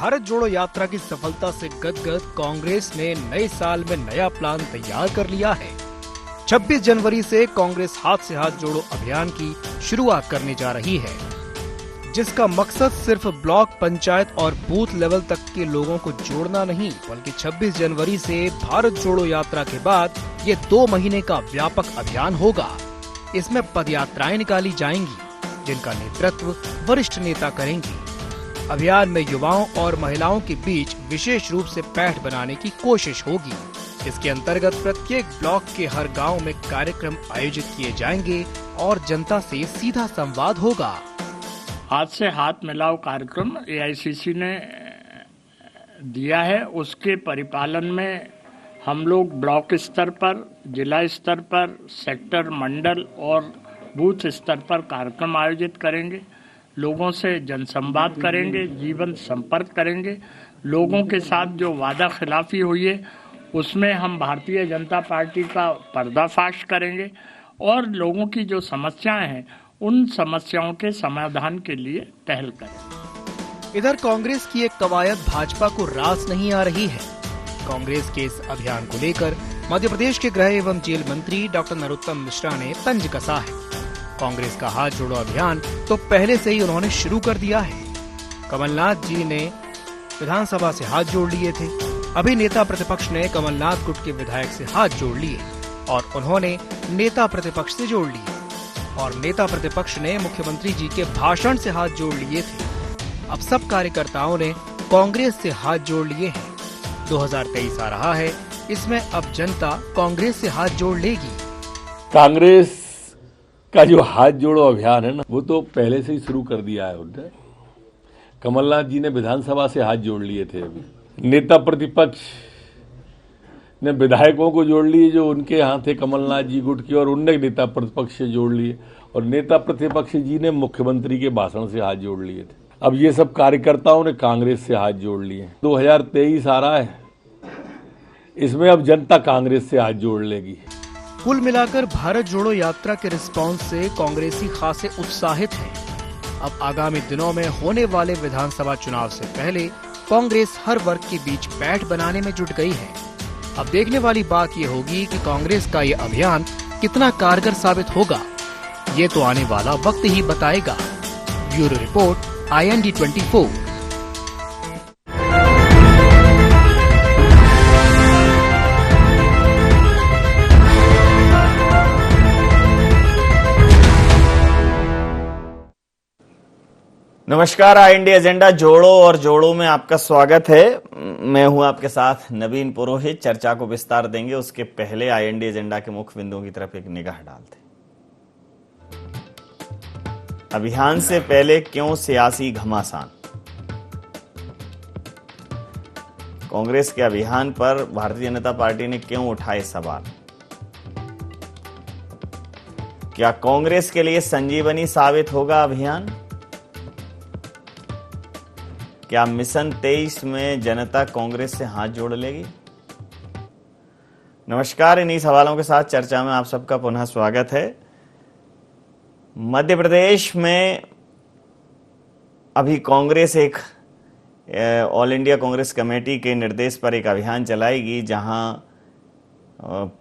भारत जोड़ो यात्रा की सफलता से गदगद कांग्रेस ने नए साल में नया प्लान तैयार कर लिया है। 26 जनवरी से कांग्रेस हाथ से हाथ जोड़ो अभियान की शुरुआत करने जा रही है, जिसका मकसद सिर्फ ब्लॉक, पंचायत और बूथ लेवल तक के लोगों को जोड़ना नहीं, बल्कि 26 जनवरी से भारत जोड़ो यात्रा के बाद ये 2 महीने का व्यापक अभियान होगा। इसमें पदयात्राएं निकाली जाएंगी, जिनका नेतृत्व वरिष्ठ नेता करेंगे। अभियान में युवाओं और महिलाओं के बीच विशेष रूप से पैठ बनाने की कोशिश होगी। इसके अंतर्गत प्रत्येक ब्लॉक के हर गांव में कार्यक्रम आयोजित किए जाएंगे और जनता से सीधा संवाद होगा। हाथ से हाथ मिलाओ कार्यक्रम एआईसीसी ने दिया है। उसके परिपालन में हम लोग ब्लॉक स्तर पर, जिला स्तर पर, सेक्टर, मंडल और बूथ स्तर पर कार्यक्रम आयोजित करेंगे। लोगों से जनसंवाद करेंगे, जीवन संपर्क करेंगे। लोगों के साथ जो वादा खिलाफी हुई है उसमें हम भारतीय जनता पार्टी का पर्दाफाश करेंगे और लोगों की जो समस्याएं हैं उन समस्याओं के समाधान के लिए पहल करेंगे। इधर कांग्रेस की एक कवायद भाजपा को रास नहीं आ रही है। कांग्रेस के इस अभियान को लेकर मध्य प्रदेश के गृह एवं जेल मंत्री डॉक्टर नरोत्तम मिश्रा ने तंज कसा है। कांग्रेस का हाथ जोड़ो अभियान तो पहले से ही उन्होंने शुरू कर दिया है। कमलनाथ जी ने विधानसभा से हाथ जोड़ लिए थे। अभी नेता प्रतिपक्ष ने कमलनाथ गुट के विधायक से हाथ जोड़ लिए और उन्होंने नेता प्रतिपक्ष से जोड़ लिए, और नेता प्रतिपक्ष ने मुख्यमंत्री जी के भाषण से हाथ जोड़ लिए थे। अब सब कार्यकर्ताओं ने कांग्रेस से हाथ जोड़ लिए हैं। 2023 आ रहा है, इसमें अब जनता कांग्रेस से हाथ जोड़ लेगी। कांग्रेस का जो हाथ जोड़ो अभियान है ना, वो तो पहले से ही शुरू कर दिया है उन्होंने। कमलनाथ जी ने विधानसभा से हाथ जोड़ लिए थे। अभी नेता प्रतिपक्ष ने विधायकों को जोड़ लिए जो उनके यहाँ थे कमलनाथ जी गुट की, और उनने नेता प्रतिपक्ष से जोड़ लिए, और नेता प्रतिपक्ष जी ने मुख्यमंत्री के भाषण से हाथ जोड़ लिए थे। अब ये सब कार्यकर्ताओं ने कांग्रेस से हाथ जोड़ लिए। 2023 आ रहा है, इसमें अब जनता कांग्रेस से हाथ जोड़ लेगी। कुल मिलाकर भारत जोड़ो यात्रा के रिस्पांस से कांग्रेसी खासे उत्साहित हैं। अब आगामी दिनों में होने वाले विधानसभा चुनाव से पहले कांग्रेस हर वर्ग के बीच पैठ बनाने में जुट गई है। अब देखने वाली बात ये होगी कि कांग्रेस का ये अभियान कितना कारगर साबित होगा। ये तो आने वाला वक्त ही बताएगा। Bureau report, IND 24। नमस्कार, IND एजेंडा जोड़ो और जोड़ो में आपका स्वागत है। मैं हूं आपके साथ नवीन पुरोहित। चर्चा को विस्तार देंगे, उसके पहले IND एजेंडा के मुख्य बिंदुओं की तरफ एक निगाह डालते। अभियान से पहले क्यों सियासी घमासान? कांग्रेस के अभियान पर भारतीय जनता पार्टी ने क्यों उठाए सवाल? क्या कांग्रेस के लिए संजीवनी साबित होगा अभियान? क्या मिशन 23 में जनता कांग्रेस से हाथ जोड़ लेगी? नमस्कार, इन्हीं सवालों के साथ चर्चा में आप सबका पुनः स्वागत है। मध्य प्रदेश में अभी कांग्रेस एक ऑल इंडिया कांग्रेस कमेटी के निर्देश पर एक अभियान चलाएगी, जहां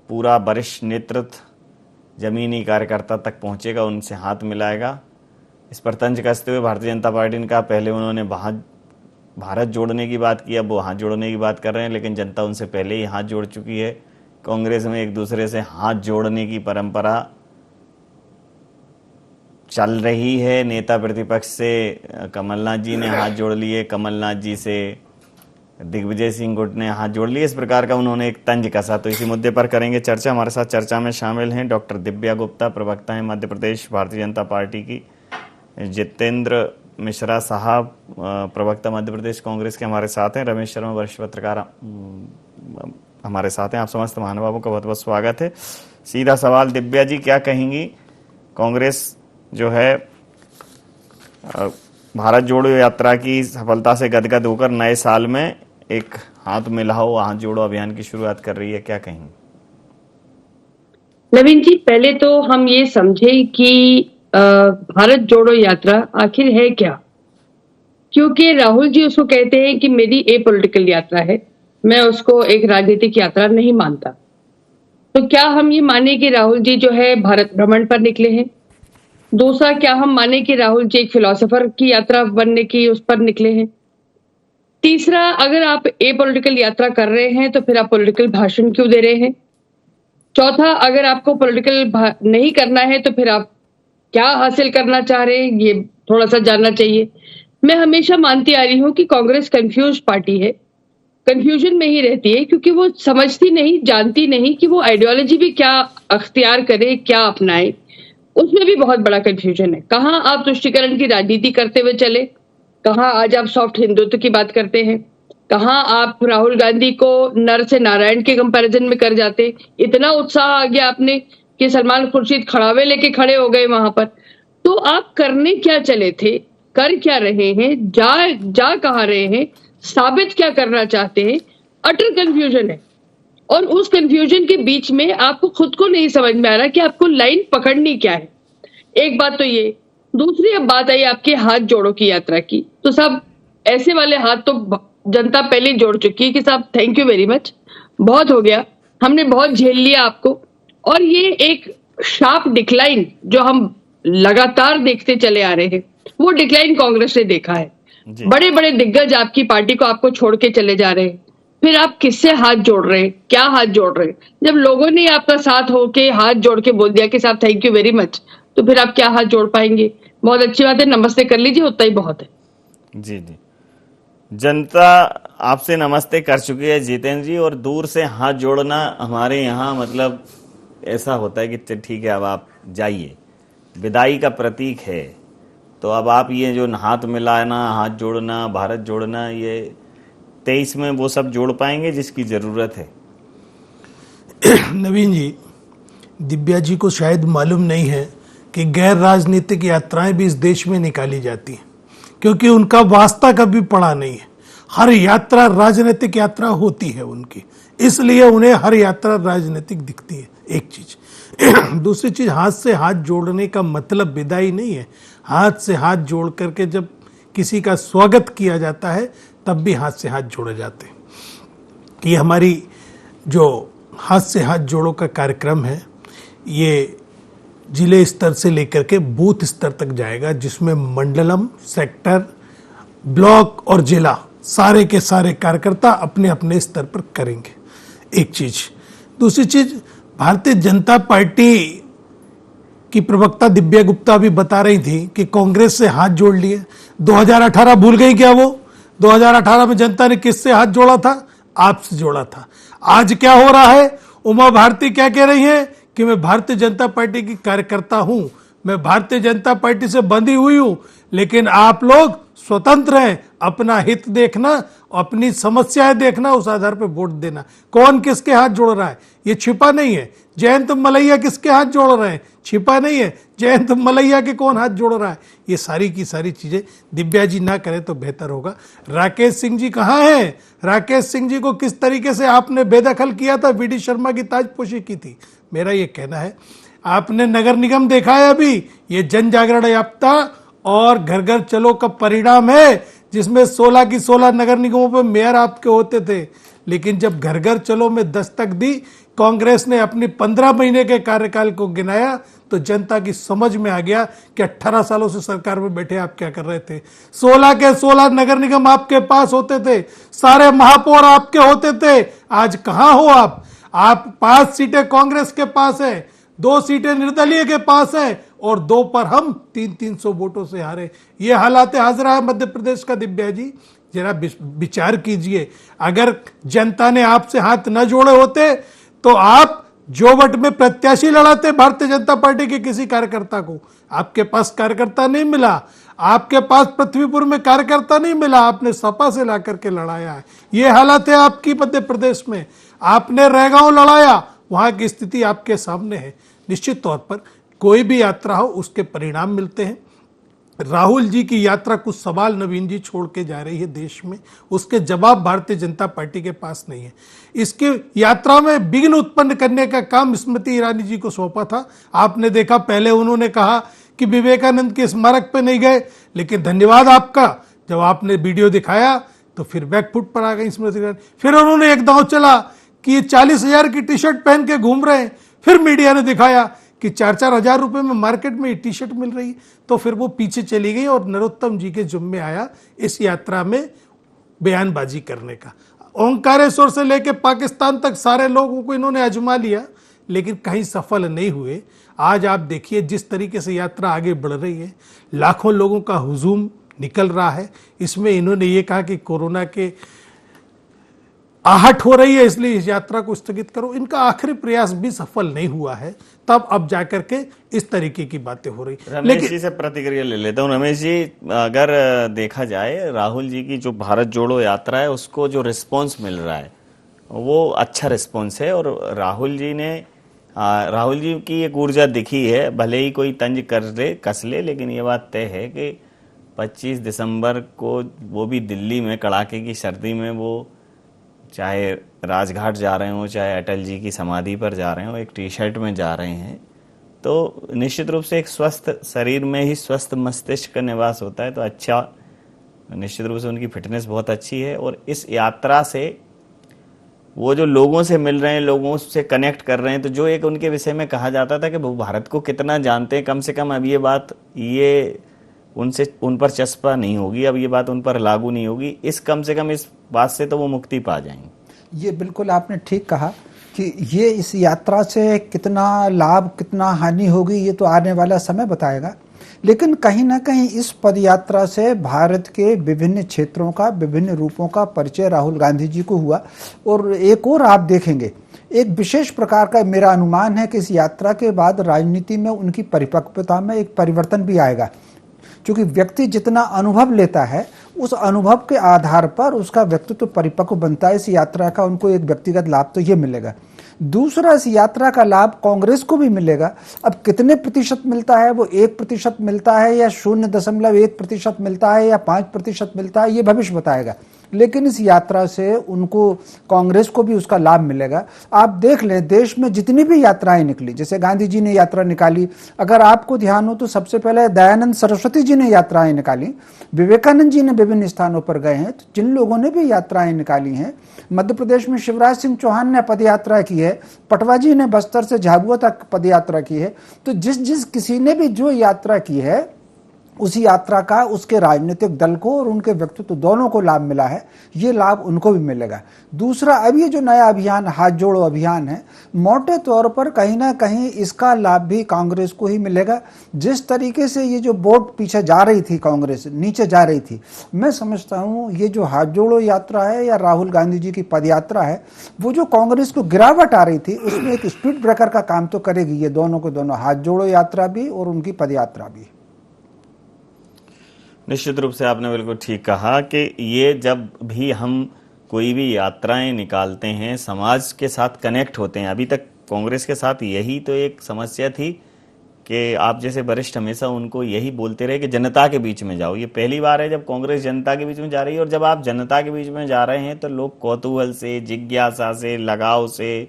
पूरा वरिष्ठ नेतृत्व जमीनी कार्यकर्ता तक पहुंचेगा, उनसे हाथ मिलाएगा। इस पर तंज कसते हुए भारतीय जनता पार्टी ने कहा, पहले उन्होंने भारत जोड़ने की बात की, अब वो हाथ जोड़ने की बात कर रहे हैं, लेकिन जनता उनसे पहले ही हाथ जोड़ चुकी है। कांग्रेस में एक दूसरे से हाथ जोड़ने की परंपरा चल रही है। नेता प्रतिपक्ष से कमलनाथ जी ने हाथ जोड़ लिए, कमलनाथ जी से दिग्विजय सिंह गुट ने हाथ जोड़ लिए। इस प्रकार का उन्होंने एक तंज कसा। तो इसी मुद्दे पर करेंगे चर्चा। हमारे साथ चर्चा में शामिल हैं डॉक्टर दिव्या गुप्ता, प्रवक्ता हैं मध्य प्रदेश भारतीय जनता पार्टी की, जितेंद्र मिश्रा साहब, प्रवक्ता मध्य प्रदेश कांग्रेस के हमारे साथ हैं, रमेश शर्मा वरिष्ठ पत्रकार हमारे साथ हैं। आप समस्त महानुभावों का बहुत बहुत स्वागत है। सीधा सवाल, दिव्या जी क्या कहेंगी? कांग्रेस जो है भारत जोड़ो यात्रा की सफलता से गदगद होकर नए साल में एक हाथ मिलाओ, हाथ जोड़ो अभियान की शुरुआत कर रही है, क्या कहेंगे? नवीन जी, पहले तो हम ये समझे कि भारत जोड़ो यात्रा आखिर है क्या। क्योंकि राहुल जी उसको कहते हैं कि मेरी ए पॉलिटिकल यात्रा है, मैं उसको एक राजनीतिक यात्रा नहीं मानता। तो क्या हम ये माने कि राहुल जी जो है भारत भ्रमण पर निकले हैं? दूसरा, क्या हम माने कि राहुल जी एक फिलोसोफर की यात्रा बनने की उस पर निकले हैं? तीसरा, अगर आप ए पॉलिटिकल यात्रा कर रहे हैं तो फिर आप पॉलिटिकल भाषण क्यों दे रहे हैं? चौथा, अगर आपको पॉलिटिकल नहीं करना है तो फिर आप क्या हासिल करना चाह रहे हैं, ये थोड़ा सा जानना चाहिए। मैं हमेशा मानती आ रही हूं कि कांग्रेस कंफ्यूज पार्टी है, कंफ्यूजन में ही रहती है, क्योंकि वो समझती नहीं, जानती नहीं कि वो आइडियोलॉजी भी क्या अख्तियार करे, क्या अपनाए। उसमें भी बहुत बड़ा कंफ्यूजन है। कहाँ आप तुष्टीकरण की राजनीति करते हुए चले, कहाँ आज आप सॉफ्ट हिंदुत्व की बात करते हैं, कहाँ आप राहुल गांधी को नर से नारायण के कंपैरिजन में कर जाते। इतना उत्साह आ गया आपने कि सलमान खुर्शीद खड़ावे लेके खड़े हो गए वहां पर। तो आप करने क्या चले थे, कर क्या रहे हैं, जा कहाँ रहे हैं, साबित क्या करना चाहते हैं? अटर कंफ्यूजन है। और उस कंफ्यूजन के बीच में आपको खुद को नहीं समझ में आ रहा कि आपको लाइन पकड़नी क्या है। एक बात तो ये। दूसरी, अब बात आई आपके हाथ जोड़ो की यात्रा की, तो साहब ऐसे वाले हाथ तो जनता पहले ही जोड़ चुकी है कि साहब थैंक यू वेरी मच, बहुत हो गया, हमने बहुत झेल लिया आपको। और ये एक शार्प डिक्लाइन जो हम लगातार देखते चले आ रहे हैं, वो डिक्लाइन कांग्रेस ने देखा है। बड़े बड़े दिग्गज आपकी पार्टी को आपको छोड़ के चले जा रहे हैं, फिर आप किससे हाथ जोड़ रहे हैं, क्या हाथ जोड़ रहे हैं? जब लोगों ने आपका साथ होके हाथ जोड़ के बोल दिया कि साहब थैंक यू वेरी मच, तो फिर आप क्या हाथ जोड़ पाएंगे? बहुत अच्छी बात है, नमस्ते कर लीजिए, उतना ही बहुत है। जी जी, जनता आपसे नमस्ते कर चुकी है जितेंद्र जी, और दूर से हाथ जोड़ना हमारे यहाँ मतलब ऐसा होता है कि ठीक है अब आप जाइए, विदाई का प्रतीक है। तो अब आप ये जो हाथ मिलाना, हाथ जोड़ना, भारत जोड़ना, ये 23 में वो सब जोड़ पाएंगे जिसकी ज़रूरत है? नवीन जी, दिव्या जी को शायद मालूम नहीं है कि गैर राजनीतिक यात्राएं भी इस देश में निकाली जाती हैं, क्योंकि उनका वास्ता कभी पड़ा नहीं है। हर यात्रा राजनीतिक यात्रा होती है उनकी, इसलिए उन्हें हर यात्रा राजनीतिक दिखती है, एक चीज। दूसरी चीज, हाथ से हाथ जोड़ने का मतलब विदाई नहीं है। हाथ से हाथ जोड़ करके जब किसी का स्वागत किया जाता है तब भी हाथ से हाथ जोड़े जाते हैं। ये हमारी जो हाथ से हाथ जोड़ो का कार्यक्रम है, ये जिले स्तर से लेकर के बूथ स्तर तक जाएगा, जिसमें मंडलम, सेक्टर, ब्लॉक और जिला सारे के सारे कार्यकर्ता अपने अपने स्तर पर करेंगे, एक चीज। दूसरी चीज, भारतीय जनता पार्टी की प्रवक्ता दिव्या गुप्ता भी बता रही थी कि कांग्रेस से हाथ जोड़ लिए। 2018 भूल गई क्या वो? 2018 में जनता ने किससे हाथ जोड़ा था? आपसे जोड़ा था। आज क्या हो रहा है? उमा भारती क्या कह रही है कि मैं भारतीय जनता पार्टी की कार्यकर्ता हूं, मैं भारतीय जनता पार्टी से बंधी हुई हूं, लेकिन आप लोग स्वतंत्र हैं, अपना हित देखना, अपनी समस्याएं देखना, उस आधार पर वोट देना। कौन किसके हाथ जोड़ रहा है ये छिपा नहीं है। जयंत मलैया किसके हाथ जोड़ रहे हैं? छिपा नहीं है। जयंत मलैया के कौन हाथ जोड़ रहा है? ये सारी की सारी चीजें दिव्या जी ना करें तो बेहतर होगा। राकेश सिंह जी कहाँ हैं? राकेश सिंह जी को किस तरीके से आपने बेदखल किया था, वीडी शर्मा की ताजपोशी की थी। मेरा ये कहना है, आपने नगर निगम देखा है अभी, ये जन जागरण याफ्ता और घर घर चलो का परिणाम है, जिसमें 16 की 16 नगर निगमों पर मेयर आपके होते थे। लेकिन जब घर घर चलो में दस्तक दी, कांग्रेस ने अपनी 15 महीने के कार्यकाल को गिनाया, तो जनता की समझ में आ गया कि 18 सालों से सरकार में बैठे आप क्या कर रहे थे। 16 के 16 नगर निगम आपके पास होते थे, सारे महापौर आपके होते थे। आज कहां हो आप? 5 सीटें कांग्रेस के पास है, 2 सीटें निर्दलीय के पास है, और 2 पर हम 300 वोटों से हारे। ये हालात हाजरा है मध्य प्रदेश का। दिव्या जी जरा विचार कीजिए, अगर जनता ने आपसे हाथ न जोड़े होते तो आप जोवट में प्रत्याशी लड़ाते भारतीय जनता पार्टी के किसी कार्यकर्ता को। आपके पास कार्यकर्ता नहीं मिला, आपके पास पृथ्वीपुर में कार्यकर्ता नहीं मिला, आपने सपा से ला करके लड़ाया है। ये हालत है आपकी मध्य प्रदेश में। आपने रैगांव लड़ाया, वहां की स्थिति आपके सामने है। निश्चित तौर पर कोई भी यात्रा हो उसके परिणाम मिलते हैं। राहुल जी की यात्रा कुछ सवाल नवीन जी छोड़ के जा रही है देश में, उसके जवाब भारतीय जनता पार्टी के पास नहीं है। इसकी यात्रा में विघ्न उत्पन्न करने का काम स्मृति ईरानी जी को सौंपा था। आपने देखा, पहले उन्होंने कहा कि विवेकानंद के स्मारक पे नहीं गए, लेकिन धन्यवाद आपका जब आपने वीडियो दिखाया तो फिर बैकफुट पर आ गई स्मृति ईरानी। फिर उन्होंने एक दांव चला कि ये 40,000 की टी शर्ट पहन के घूम रहे हैं, फिर मीडिया ने दिखाया कि 4-4 हजार रुपए में मार्केट में ये टी शर्ट मिल रही है। तो फिर वो पीछे चली गई और नरोत्तम जी के जुम्मे आया इस यात्रा में बयानबाजी करने का। ओंकारेश्वर से लेके पाकिस्तान तक सारे लोगों को इन्होंने आजमा लिया, लेकिन कहीं सफल नहीं हुए। आज आप देखिए जिस तरीके से यात्रा आगे बढ़ रही है, लाखों लोगों का हुजूम निकल रहा है। इसमें इन्होंने ये कहा कि कोरोना के आहट हो रही है इसलिए इस यात्रा को स्थगित करो। इनका आखिरी प्रयास भी सफल नहीं हुआ है, तब अब जाकर के इस तरीके की बातें हो रही। रमेश जी से प्रतिक्रिया ले लेता हूँ। रमेश जी, अगर देखा जाए राहुल जी की जो भारत जोड़ो यात्रा है उसको जो रिस्पॉन्स मिल रहा है वो अच्छा रिस्पॉन्स है, और राहुल जी की एक ऊर्जा दिखी है, भले ही कोई तंज कर ले कस ले, लेकिन ये बात तय है कि 25 दिसंबर को वो भी दिल्ली में कड़ाके की सर्दी में वो चाहे राजघाट जा रहे हो चाहे अटल जी की समाधि पर जा रहे हो, एक टी शर्ट में जा रहे हैं, तो निश्चित रूप से एक स्वस्थ शरीर में ही स्वस्थ मस्तिष्क का निवास होता है। तो अच्छा, निश्चित रूप से उनकी फिटनेस बहुत अच्छी है, और इस यात्रा से वो जो लोगों से मिल रहे हैं, लोगों से कनेक्ट कर रहे हैं, तो जो एक उनके विषय में कहा जाता था कि वो भारत को कितना जानते हैं, कम से कम अब ये बात उन पर चस्पा नहीं होगी, अब ये बात उन पर लागू नहीं होगी। कम से कम इस बात से तो वो मुक्ति पा जाएंगे। ये बिल्कुल आपने ठीक कहा कि ये इस यात्रा से कितना लाभ कितना हानि होगी ये तो आने वाला समय बताएगा, लेकिन कहीं ना कहीं इस पदयात्रा से भारत के विभिन्न क्षेत्रों का विभिन्न रूपों का परिचय राहुल गांधी जी को हुआ। और एक और आप देखेंगे, एक विशेष प्रकार का मेरा अनुमान है कि इस यात्रा के बाद राजनीति में उनकी परिपक्वता में एक परिवर्तन भी आएगा, क्योंकि व्यक्ति जितना अनुभव लेता है उस अनुभव के आधार पर उसका व्यक्तित्व परिपक्व बनता है। इस यात्रा का उनको एक व्यक्तिगत लाभ तो ये मिलेगा। दूसरा, इस यात्रा का लाभ कांग्रेस को भी मिलेगा। अब कितने प्रतिशत मिलता है, वो 1% मिलता है या 0.1% मिलता है या 5% मिलता है, ये भविष्य बताएगा, लेकिन इस यात्रा से उनको कांग्रेस को भी उसका लाभ मिलेगा। आप देख लें, देश में जितनी भी यात्राएं निकली, जैसे गांधी जी ने यात्रा निकाली, अगर आपको ध्यान हो तो सबसे पहले दयानंद सरस्वती जी ने यात्राएं निकाली, विवेकानंद जी ने विभिन्न स्थानों पर गए हैं, तो जिन लोगों ने भी यात्राएं निकाली हैं, मध्य प्रदेश में शिवराज सिंह चौहान ने पदयात्रा की है, पटवा जी ने बस्तर से झाबुआ तक पदयात्रा की है, तो जिस किसी ने भी जो यात्रा की है उस यात्रा का उसके राजनीतिक दल को और उनके व्यक्तित्व दोनों को लाभ मिला है, ये लाभ उनको भी मिलेगा। दूसरा, अब ये जो नया अभियान हाथ जोड़ो अभियान है, मोटे तौर पर कहीं ना कहीं इसका लाभ भी कांग्रेस को ही मिलेगा। जिस तरीके से ये जो बोट पीछे जा रही थी, कांग्रेस नीचे जा रही थी, मैं समझता हूँ ये जो हाथ जोड़ो यात्रा है या राहुल गांधी जी की पदयात्रा है, वो जो कांग्रेस को गिरावट आ रही थी उसमें एक स्पीड ब्रेकर का काम तो करेगी। ये दोनों को दोनों, हाथ जोड़ो यात्रा भी और उनकी पदयात्रा भी। निश्चित रूप से आपने बिल्कुल ठीक कहा कि ये जब भी हम कोई भी यात्राएं निकालते हैं, समाज के साथ कनेक्ट होते हैं। अभी तक कांग्रेस के साथ यही तो एक समस्या थी कि आप जैसे वरिष्ठ हमेशा उनको यही बोलते रहे कि जनता के बीच में जाओ। ये पहली बार है जब कांग्रेस जनता के बीच में जा रही है, और जब आप जनता के बीच में जा रहे हैं तो लोग कौतूहल से, जिज्ञासा से, लगाव से,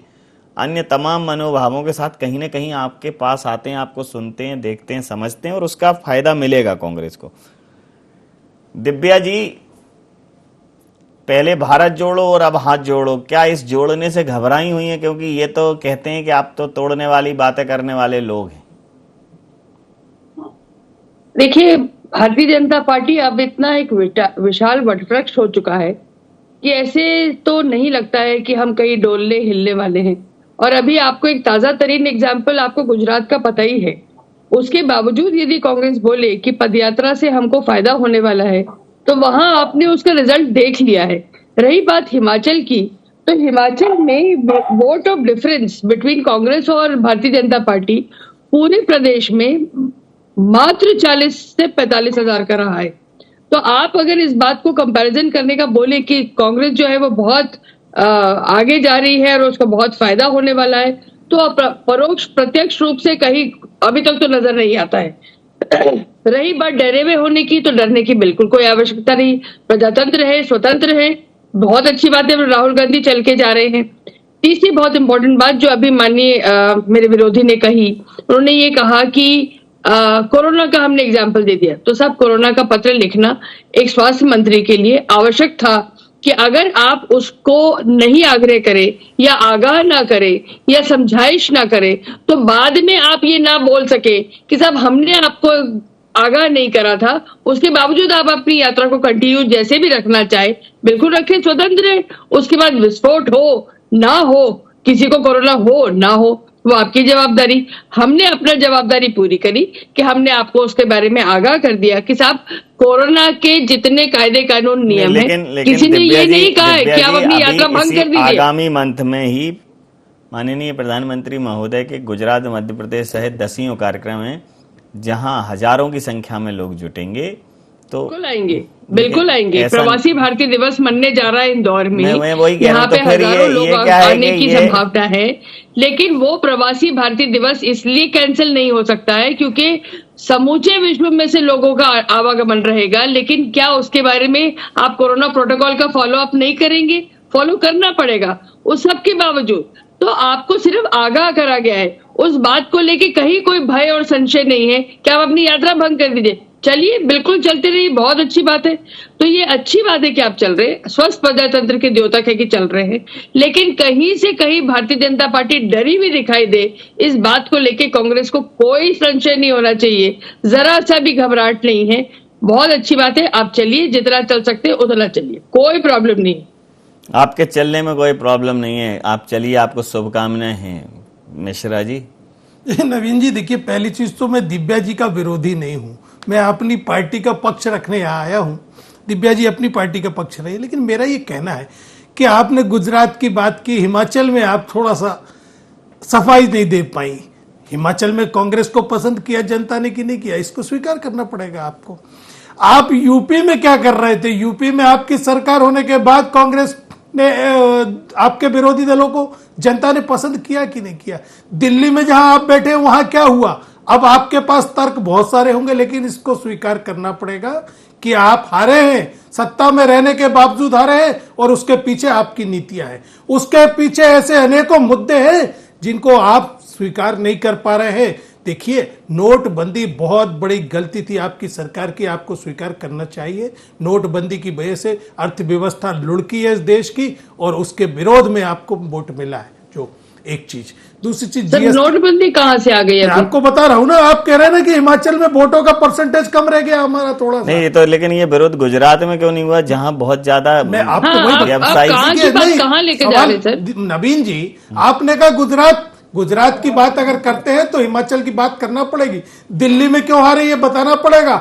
अन्य तमाम मनोभावों के साथ कहीं ना कहीं आपके पास आते हैं, आपको सुनते हैं, देखते हैं, समझते हैं, और उसका फायदा मिलेगा कांग्रेस को। दिव्या जी, पहले भारत जोड़ो और अब हाथ जोड़ो, क्या इस जोड़ने से घबराई हुई हैं? क्योंकि ये तो कहते हैं कि आप तो तोड़ने वाली बातें करने वाले लोग हैं। देखिए, भारतीय जनता पार्टी अब इतना एक विशाल वटवृक्ष हो चुका है कि ऐसे तो नहीं लगता है कि हम कहीं डोलने हिलने वाले हैं। और अभी आपको एक ताजा तरीन एग्जाम्पल आपको गुजरात का पता ही है, उसके बावजूद यदि कांग्रेस बोले कि पदयात्रा से हमको फायदा होने वाला है, तो वहां आपने उसका रिजल्ट देख लिया है। रही बात हिमाचल की, तो हिमाचल में vote of difference between Congress और भारतीय जनता पार्टी पूरे प्रदेश में मात्र 40 से 45 हजार का रहा है। तो आप अगर इस बात को कंपैरिजन करने का बोले कि कांग्रेस जो है वो बहुत आगे जा रही है और उसका बहुत फायदा होने वाला है, तो परोक्ष प्रत्यक्ष रूप से कहीं अभी तक तो नजर नहीं आता है। रही बात डरे हुए होने की, तो डरने की बिल्कुल कोई आवश्यकता नहीं। प्रजातंत्र है, स्वतंत्र है, बहुत अच्छी बात है, राहुल गांधी चल के जा रहे हैं। तीसरी बहुत इंपॉर्टेंट बात जो अभी माननीय मेरे विरोधी ने कही, उन्होंने ये कहा कि कोरोना का हमने एग्जाम्पल दे दिया, तो साहब कोरोना का पत्र लिखना एक स्वास्थ्य मंत्री के लिए आवश्यक था कि अगर आप उसको नहीं आग्रह करें या आगाह ना करें या समझाइश ना करें, तो बाद में आप ये ना बोल सके कि साहब हमने आपको आगाह नहीं करा था, उसके बावजूद आप अपनी यात्रा को कंटिन्यू जैसे भी रखना चाहे बिल्कुल रखें, स्वतंत्र है। उसके बाद विस्फोट हो ना हो, किसी को कोरोना हो ना हो, वो आपकी जवाबदारी। हमने अपना जवाबदारी पूरी करी कि हमने आपको उसके बारे में आगाह कर दिया कि साहब कोरोना के जितने कायदे कानून नियम है, किसी ने ये नहीं कहा है कि आप अपनी यात्रा भंग कर दीजिए। आगामी मंथ में ही माननीय प्रधानमंत्री महोदय के गुजरात, मध्य प्रदेश सहित दसियों कार्यक्रम हैं जहां हजारों की संख्या में लोग जुटेंगे, तो बिल्कुल आएंगे। प्रवासी भारतीय दिवस मनने जा रहा है इंदौर में, यहाँ पे हजारों लोग आने की संभावना है। लेकिन वो प्रवासी भारतीय दिवस इसलिए कैंसिल नहीं हो सकता है क्योंकि समूचे विश्व में से लोगों का आवागमन रहेगा। लेकिन क्या उसके बारे में आप कोरोना प्रोटोकॉल का फॉलो अप नहीं करेंगे? फॉलो करना पड़ेगा। उस सब के बावजूद तो आपको सिर्फ आगाह करा गया है, उस बात को लेके कहीं कोई भय और संशय नहीं है कि आप अपनी यात्रा भंग कर दीजिए। चलिए बिल्कुल चलते रहिए, बहुत अच्छी बात है। तो ये अच्छी बात है कि आप चल रहे हैं, स्वस्थ प्रजातंत्र के द्योतक है कि चल रहे हैं। लेकिन कहीं से कहीं भारतीय जनता पार्टी डरी हुई दिखाई दे, इस बात को लेके कांग्रेस को कोई संशय नहीं होना चाहिए, जरा सा भी घबराहट नहीं है। बहुत अच्छी बात है, आप चलिए, जितना चल सकते हैं उतना चलिए, कोई प्रॉब्लम नहीं। आपके चलने में कोई प्रॉब्लम नहीं है, आप चलिए, आपको शुभकामनाएं हैं मिश्रा जी। नवीन जी देखिए, पहली चीज तो मैं दिव्या जी का विरोधी नहीं हूँ, मैं अपनी पार्टी का पक्ष रखने यहाँ आया हूँ। दिव्या जी अपनी पार्टी का पक्ष रहे, लेकिन मेरा ये कहना है कि आपने गुजरात की बात की, हिमाचल में आप थोड़ा सा सफाई नहीं दे पाई। हिमाचल में कांग्रेस को पसंद किया जनता ने कि नहीं किया, इसको स्वीकार करना पड़ेगा आपको। आप यूपी में क्या कर रहे थे? यूपी में आपकी सरकार होने के बाद कांग्रेस ने आपके विरोधी दलों को जनता ने पसंद किया कि नहीं किया? दिल्ली में जहां आप बैठे वहां क्या हुआ? अब आपके पास तर्क बहुत सारे होंगे, लेकिन इसको स्वीकार करना पड़ेगा कि आप हारे हैं, सत्ता में रहने के बावजूद हारे हैं, और उसके पीछे आपकी नीतियां हैं। उसके पीछे ऐसे अनेकों मुद्दे हैं जिनको आप स्वीकार नहीं कर पा रहे हैं। देखिए, नोटबंदी बहुत बड़ी गलती थी आपकी सरकार की, आपको स्वीकार करना चाहिए। नोटबंदी की वजह से अर्थव्यवस्था लुढ़की है इस देश की, और उसके विरोध में आपको वोट मिला है। जो एक चीज, दूसरी चीज नोटबंदी कहां से आ गई? आपको बता रहा हूं ना, आप कह रहे हैं ना कि हिमाचल में वोटों का परसेंटेज कम रह गया हमारा थोड़ा सा। नहीं तो, लेकिन ये विरोध गुजरात में क्यों नहीं हुआ जहां बहुत ज्यादा? मैं आपको वही कहां लेके जा रहे सर? नवीन जी, आपने कहा गुजरात की बात अगर करते हैं तो हिमाचल की बात करना पड़ेगी। दिल्ली में क्यों हारे ये बताना पड़ेगा,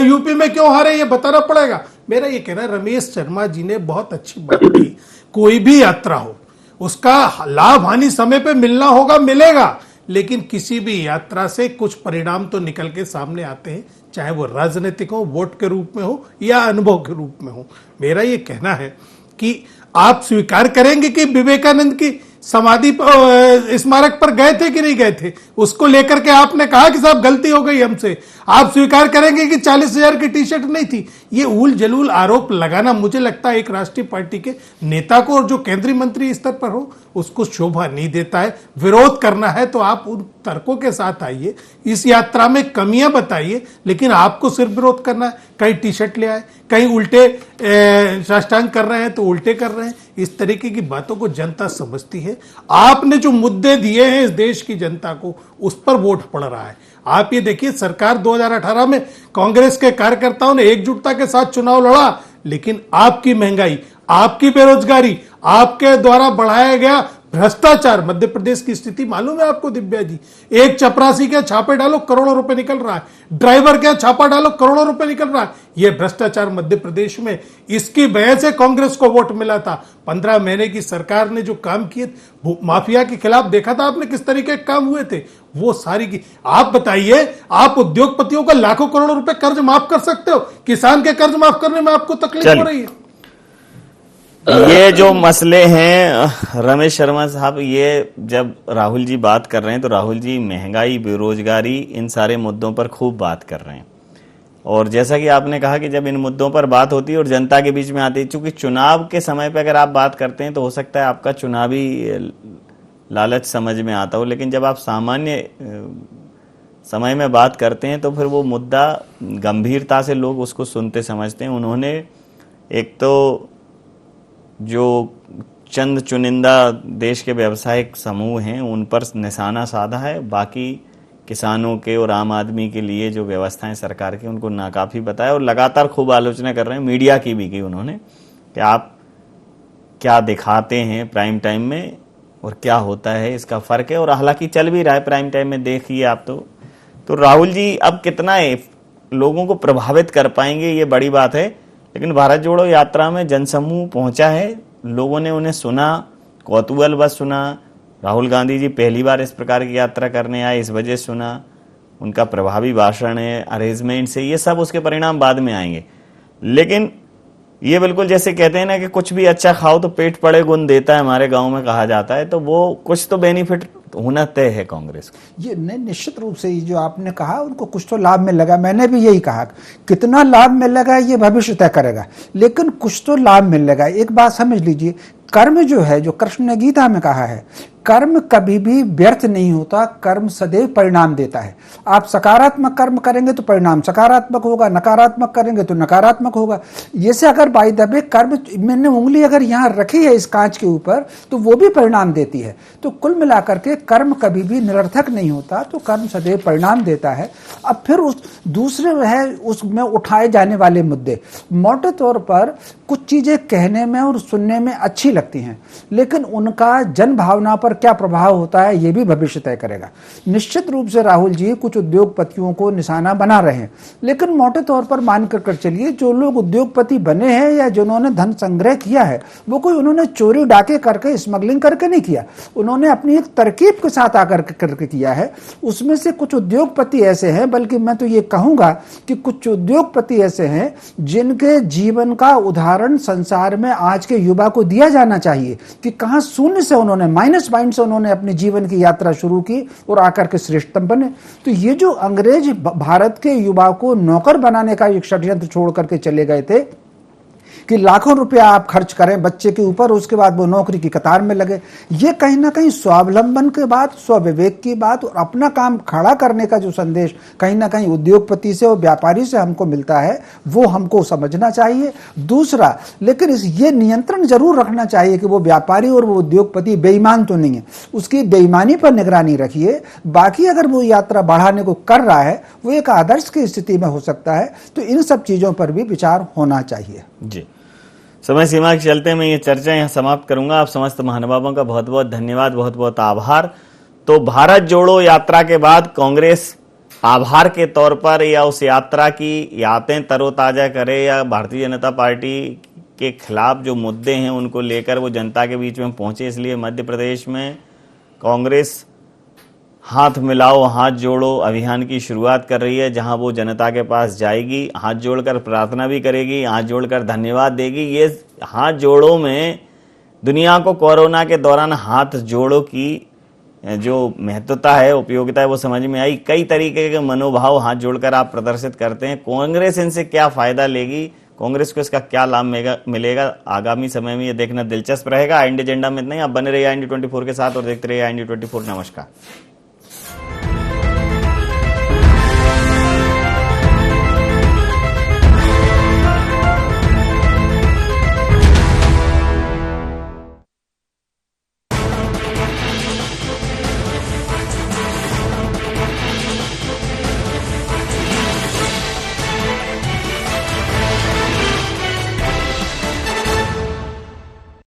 यूपी में क्यों हारे ये बताना पड़ेगा। मेरा ये कहना, रमेश शर्मा जी ने बहुत अच्छी बात की। कोई भी यात्रा हो, उसका लाभ हानि समय पे मिलना होगा, मिलेगा, लेकिन किसी भी यात्रा से कुछ परिणाम तो निकल के सामने आते हैं, चाहे वो राजनीतिक हो, वोट के रूप में हो या अनुभव के रूप में हो। मेरा ये कहना है कि आप स्वीकार करेंगे कि विवेकानंद की समाधि स्मारक पर गए थे कि नहीं गए थे? उसको लेकर के आपने कहा कि साहब गलती हो गई हमसे। आप स्वीकार करेंगे कि 40,000 की टी शर्ट नहीं थी? ये उल जलूल आरोप लगाना मुझे लगता है एक राष्ट्रीय पार्टी के नेता को, और जो केंद्रीय मंत्री स्तर पर हो, उसको शोभा नहीं देता है। विरोध करना है तो आप उन तर्कों के साथ आइए, इस यात्रा में कमियां बताइए, लेकिन आपको सिर्फ विरोध करना है। कहीं टी शर्ट ले आए, कहीं उल्टे साष्टांग कर रहे हैं तो उल्टे कर रहे हैं। इस तरीके की बातों को जनता समझती है। आपने जो मुद्दे दिए हैं इस देश की जनता को, उस पर वोट पड़ रहा है। आप ये देखिए, सरकार 2018 में कांग्रेस के कार्यकर्ताओं ने एकजुटता के साथ चुनाव लड़ा, लेकिन आपकी महंगाई, आपकी बेरोजगारी, आपके द्वारा बढ़ाया गया भ्रष्टाचार, मध्य प्रदेश की स्थिति मालूम है आपको दिव्या जी। एक चपरासी के छापे डालो, करोड़ों रुपए निकल रहा है। ड्राइवर के छापा डालो, करोड़ों रुपए निकल रहा है। यह भ्रष्टाचार मध्य प्रदेश में, इसकी वजह से कांग्रेस को वोट मिला था। 15 महीने की सरकार ने जो काम किए, माफिया के खिलाफ देखा था आपने किस तरीके के काम हुए थे, वो सारी की। आप बताइए, आप उद्योगपतियों का लाखों करोड़ों रुपए कर्ज माफ कर सकते हो? किसान के कर्ज माफ करने में आपको तकलीफ हो रही है। ये जो मसले हैं रमेश शर्मा साहब, ये जब राहुल जी बात कर रहे हैं तो राहुल जी महंगाई, बेरोजगारी, इन सारे मुद्दों पर खूब बात कर रहे हैं। और जैसा कि आपने कहा कि जब इन मुद्दों पर बात होती है और जनता के बीच में आती है, चूंकि चुनाव के समय पे अगर आप बात करते हैं तो हो सकता है आपका चुनावी लालच समझ में आता हो, लेकिन जब आप सामान्य समय में बात करते हैं तो फिर वो मुद्दा गंभीरता से लोग उसको सुनते समझते हैं। उन्होंने एक तो जो चंद चुनिंदा देश के व्यावसायिक समूह हैं उन पर निशाना साधा है, बाकी किसानों के और आम आदमी के लिए जो व्यवस्थाएं सरकार की उनको नाकाफी बताया और लगातार खूब आलोचना कर रहे हैं। मीडिया की भी की उन्होंने कि आप क्या दिखाते हैं प्राइम टाइम में और क्या होता है, इसका फर्क है। और हालांकि चल भी रहा है प्राइम टाइम में, देखिए आप तो राहुल जी अब कितना लोगों को प्रभावित कर पाएंगे ये बड़ी बात है। लेकिन भारत जोड़ो यात्रा में जनसमूह पहुंचा है, लोगों ने उन्हें सुना, कौतूहल बस सुना। राहुल गांधी जी पहली बार इस प्रकार की यात्रा करने आए, इस वजह सुना। उनका प्रभावी भाषण है, अरेंजमेंट से, ये सब उसके परिणाम बाद में आएंगे। लेकिन ये बिल्कुल जैसे कहते हैं ना कि कुछ भी अच्छा खाओ तो पेट पड़े गुण देता है, हमारे गांव में कहा जाता है, तो वो कुछ तो बेनिफिट होना तय है कांग्रेस को। ये निश्चित रूप से जो आपने कहा उनको कुछ तो लाभ मिलेगा। मैंने भी यही कहा, कितना लाभ मिलेगा ये भविष्य तय करेगा, लेकिन कुछ तो लाभ मिलेगा। एक बात समझ लीजिए, कर्म जो है, जो कृष्ण ने गीता में कहा है, कर्म कभी भी व्यर्थ नहीं होता, कर्म सदैव परिणाम देता है। आप सकारात्मक कर्म करेंगे तो परिणाम सकारात्मक होगा, नकारात्मक करेंगे तो नकारात्मक होगा। जैसे अगर बाय द वे कर्म, मैंने उंगली अगर यहाँ रखी है इस कांच के ऊपर तो वो भी परिणाम देती है। तो कुल मिलाकर के कर्म कभी भी निरर्थक नहीं होता, तो कर्म सदैव परिणाम देता है। अब फिर उस दूसरे है उसमें उठाए जाने वाले मुद्दे, मोटे तौर पर कुछ चीजें कहने में और सुनने में अच्छी लगती हैं, लेकिन उनका जन भावना पर क्या प्रभाव होता है ये भी भविष्य तय करेगा। निश्चित रूप से राहुल जी कुछ उद्योगपतियों को निशाना बना रहे हैं, लेकिन मोटे तौर पर मान कर चलिए, जो लोग उद्योगपति बने हैं या जिन्होंने धन संग्रह किया है, वो कोई उन्होंने चोरी डाके करके, स्मगलिंग करके नहीं किया, उन्होंने अपनी एक तरकीब के साथ आकर करके किया है। उसमें से कुछ उद्योगपति ऐसे हैं, बल्कि मैं तो ये कहूंगा कि कुछ उद्योगपति ऐसे हैं जिनके जीवन का उदाहरण संसार में आज के युवा को दिया जाना चाहिए कि कहां शून्य से उन्होंने, माइनस पॉइंट से उन्होंने अपनी जीवन की यात्रा शुरू की और आकर के श्रेष्ठतम बने। तो ये जो अंग्रेज भारत के युवा को नौकर बनाने का एक षड्यंत्र छोड़ करके चले गए थे कि लाखों रुपया आप खर्च करें बच्चे के ऊपर, उसके बाद वो नौकरी की कतार में लगे, ये कहीं ना कहीं स्वावलंबन की बात, स्वविवेक की बात और अपना काम खड़ा करने का जो संदेश कहीं ना कहीं उद्योगपति से और व्यापारी से हमको मिलता है, वो हमको समझना चाहिए। दूसरा, लेकिन ये नियंत्रण जरूर रखना चाहिए कि वो व्यापारी और वो उद्योगपति बेईमान तो नहीं है, उसकी बेईमानी पर निगरानी रखिए। बाकी अगर वो यात्रा बढ़ाने को कर रहा है, वो एक आदर्श की स्थिति में हो सकता है, तो इन सब चीजों पर भी विचार होना चाहिए। जी, समय सीमा के चलते मैं ये चर्चा यहाँ समाप्त करूंगा। आप समस्त महानुभावों का बहुत बहुत धन्यवाद, बहुत बहुत आभार। तो भारत जोड़ो यात्रा के बाद कांग्रेस आभार के तौर पर या उस यात्रा की यादें तरोताजा करे या भारतीय जनता पार्टी के खिलाफ जो मुद्दे हैं उनको लेकर वो जनता के बीच में पहुंचे, इसलिए मध्य प्रदेश में कांग्रेस हाथ मिलाओ हाथ जोड़ो अभियान की शुरुआत कर रही है, जहां वो जनता के पास जाएगी, हाथ जोड़कर प्रार्थना भी करेगी, हाथ जोड़कर धन्यवाद देगी। ये हाथ जोड़ो में दुनिया को कोरोना के दौरान हाथ जोड़ो की जो महत्वता है, उपयोगिता है, वो समझ में आई। कई तरीके के मनोभाव हाथ जोड़कर आप प्रदर्शित करते हैं। कांग्रेस इनसे क्या फायदा लेगी, कांग्रेस को इसका क्या लाभ मिलेगा, आगामी समय में ये देखना दिलचस्प रहेगा। इंडिया एजेंडा में इतना ही। आप बने रहिए IND24 के साथ और देखते रहिए IND24। नमस्कार।